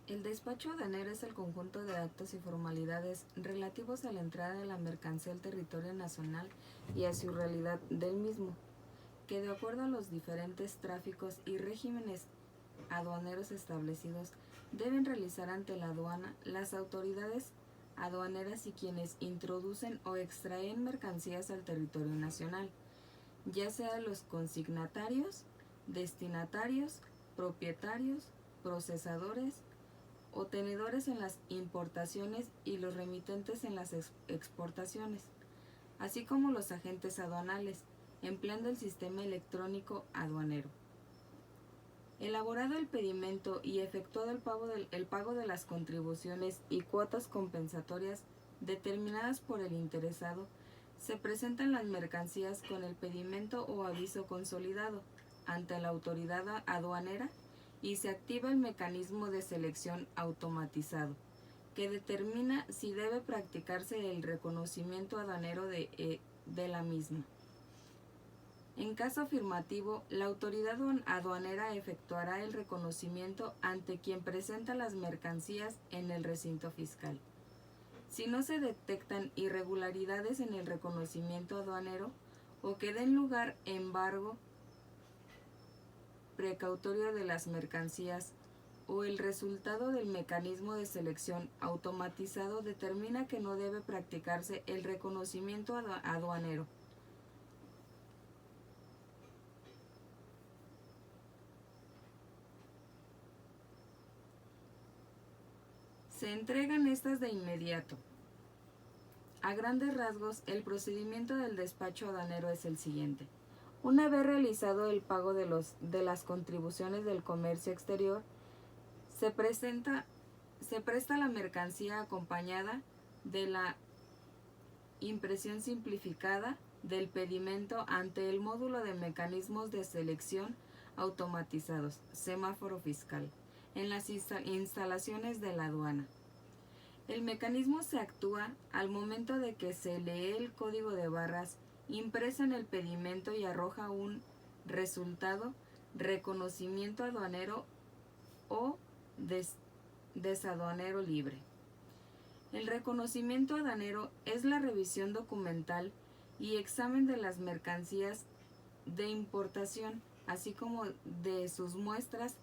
El despacho aduanero es el conjunto de actos y formalidades relativos a la entrada de la mercancía al territorio nacional y a su realidad del mismo, que de acuerdo a los diferentes tráficos y regímenes aduaneros establecidos deben realizar ante la aduana las autoridades aduaneras y quienes introducen o extraen mercancías al territorio nacional, ya sea los consignatarios, destinatarios, propietarios, procesadores o tenedores en las importaciones y los remitentes en las exportaciones, así como los agentes aduanales, empleando el sistema electrónico aduanero. Elaborado el pedimento y efectuado el pago de las contribuciones y cuotas compensatorias determinadas por el interesado, se presentan las mercancías con el pedimento o aviso consolidado ante la autoridad aduanera y se activa el mecanismo de selección automatizado, que determina si debe practicarse el reconocimiento aduanero de la misma. En caso afirmativo, la autoridad aduanera efectuará el reconocimiento ante quien presenta las mercancías en el recinto fiscal. Si no se detectan irregularidades en el reconocimiento aduanero o que den lugar embargo precautorio de las mercancías o el resultado del mecanismo de selección automatizado determina que no debe practicarse el reconocimiento aduanero. Se entregan estas de inmediato. A grandes rasgos, el procedimiento del despacho aduanero es el siguiente. Una vez realizado el pago de las contribuciones del comercio exterior, se presta la mercancía acompañada de la impresión simplificada del pedimento ante el módulo de mecanismos de selección automatizados, semáforo fiscal, en las instalaciones de la aduana. El mecanismo se actúa al momento de que se lee el código de barras impreso en el pedimento y arroja un resultado, reconocimiento aduanero o desaduanero libre. El reconocimiento aduanero es la revisión documental y examen de las mercancías de importación, así como de sus muestras,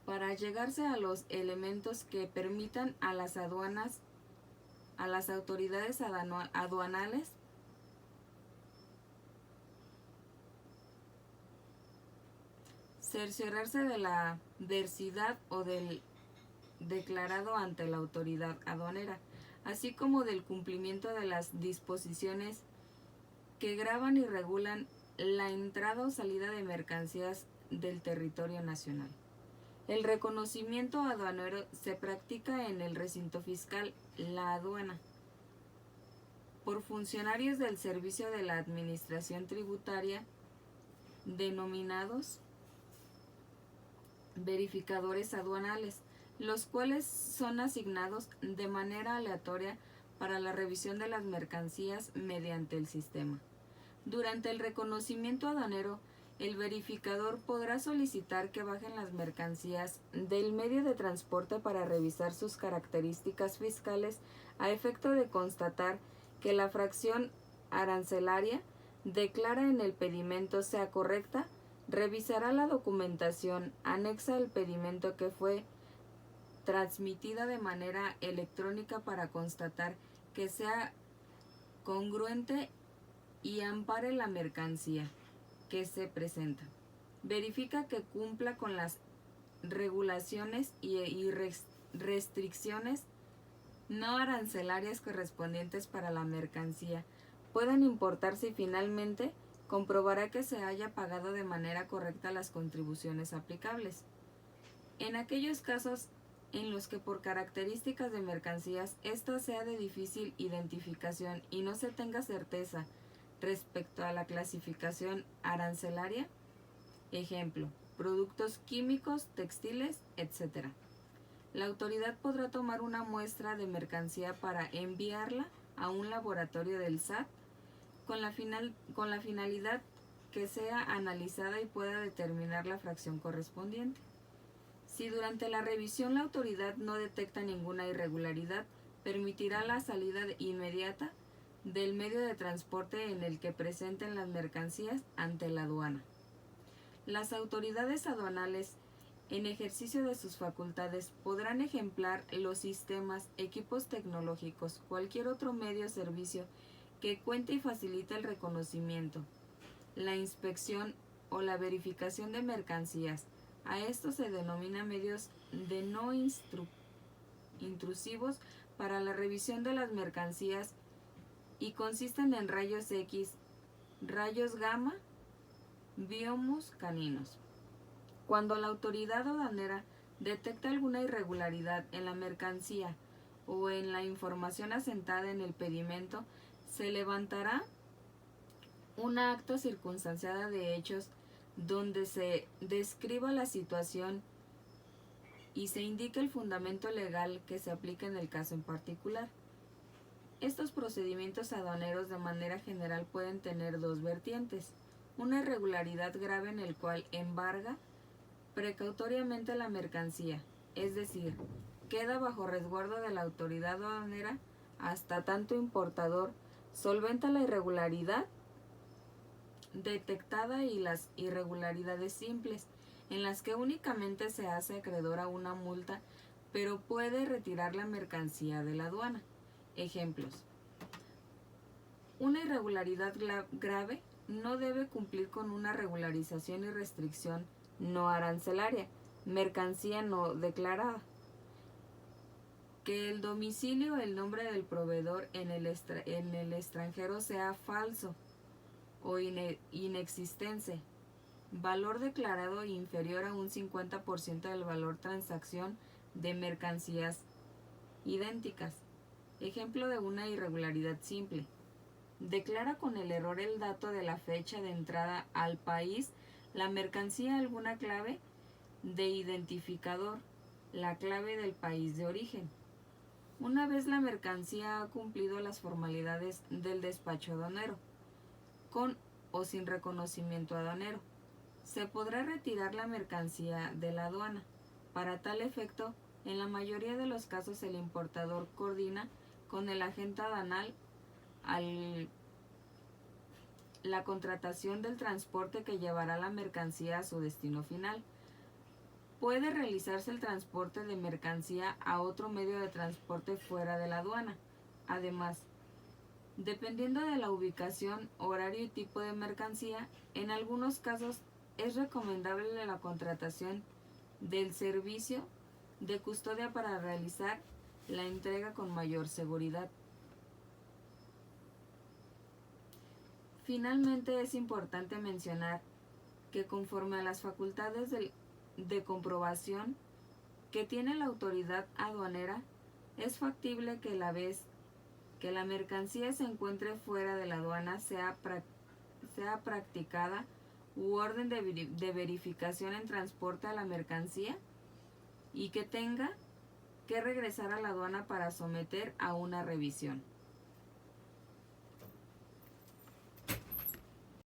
para llegarse a los elementos que permitan a las aduanas, a las autoridades aduanales cerciorarse de la veracidad o del declarado ante la autoridad aduanera, así como del cumplimiento de las disposiciones que gravan y regulan la entrada o salida de mercancías del territorio nacional. El reconocimiento aduanero se practica en el recinto fiscal, la aduana, por funcionarios del servicio de la administración tributaria, denominados verificadores aduanales, los cuales son asignados de manera aleatoria para la revisión de las mercancías mediante el sistema. Durante el reconocimiento aduanero, el verificador podrá solicitar que bajen las mercancías del medio de transporte para revisar sus características fiscales a efecto de constatar que la fracción arancelaria declara en el pedimento sea correcta. Revisará la documentación anexa al pedimento que fue transmitida de manera electrónica para constatar que sea congruente y ampare la mercancía que se presenta. Verifica que cumpla con las regulaciones y restricciones no arancelarias correspondientes para la mercancía puedan importarse y finalmente comprobará que se haya pagado de manera correcta las contribuciones aplicables. En aquellos casos en los que por características de mercancías esta sea de difícil identificación y no se tenga certeza respecto a la clasificación arancelaria, ejemplo, productos químicos, textiles, etc. La autoridad podrá tomar una muestra de mercancía para enviarla a un laboratorio del SAT con la finalidad que sea analizada y pueda determinar la fracción correspondiente. Si durante la revisión la autoridad no detecta ninguna irregularidad, permitirá la salida inmediata del medio de transporte en el que presenten las mercancías ante la aduana. Las autoridades aduanales, en ejercicio de sus facultades, podrán ejemplar los sistemas, equipos tecnológicos, cualquier otro medio o servicio que cuente y facilite el reconocimiento, la inspección o la verificación de mercancías. A esto se denomina medios de no intrusivos para la revisión de las mercancías y consisten en rayos X, rayos gamma, biomus caninos. Cuando la autoridad aduanera detecta alguna irregularidad en la mercancía o en la información asentada en el pedimento, se levantará una acta circunstanciada de hechos donde se describa la situación y se indique el fundamento legal que se aplica en el caso en particular. Estos procedimientos aduaneros de manera general pueden tener dos vertientes: una irregularidad grave en el cual embarga precautoriamente la mercancía, es decir, queda bajo resguardo de la autoridad aduanera hasta tanto importador solventa la irregularidad detectada, y las irregularidades simples, en las que únicamente se hace acreedora una multa, pero puede retirar la mercancía de la aduana. Ejemplos: una irregularidad grave no debe cumplir con una regularización y restricción no arancelaria, mercancía no declarada, que el domicilio o el nombre del proveedor en el extranjero sea falso o inexistente, valor declarado inferior a un 50% del valor transacción de mercancías idénticas. Ejemplo de una irregularidad simple: declara con el error el dato de la fecha de entrada al país la mercancía alguna clave de identificador, la clave del país de origen. Una vez la mercancía ha cumplido las formalidades del despacho aduanero, con o sin reconocimiento aduanero, se podrá retirar la mercancía de la aduana. Para tal efecto, en la mayoría de los casos el importador coordina con el agente aduanal la contratación del transporte que llevará la mercancía a su destino final. Puede realizarse el transporte de mercancía a otro medio de transporte fuera de la aduana. Además, dependiendo de la ubicación, horario y tipo de mercancía, en algunos casos es recomendable la contratación del servicio de custodia para realizar la entrega con mayor seguridad. Finalmente, es importante mencionar que conforme a las facultades de comprobación que tiene la autoridad aduanera, es factible que la vez que la mercancía se encuentre fuera de la aduana sea practicada u orden de verificación en transporte a la mercancía y que tenga que regresar a la aduana para someter a una revisión.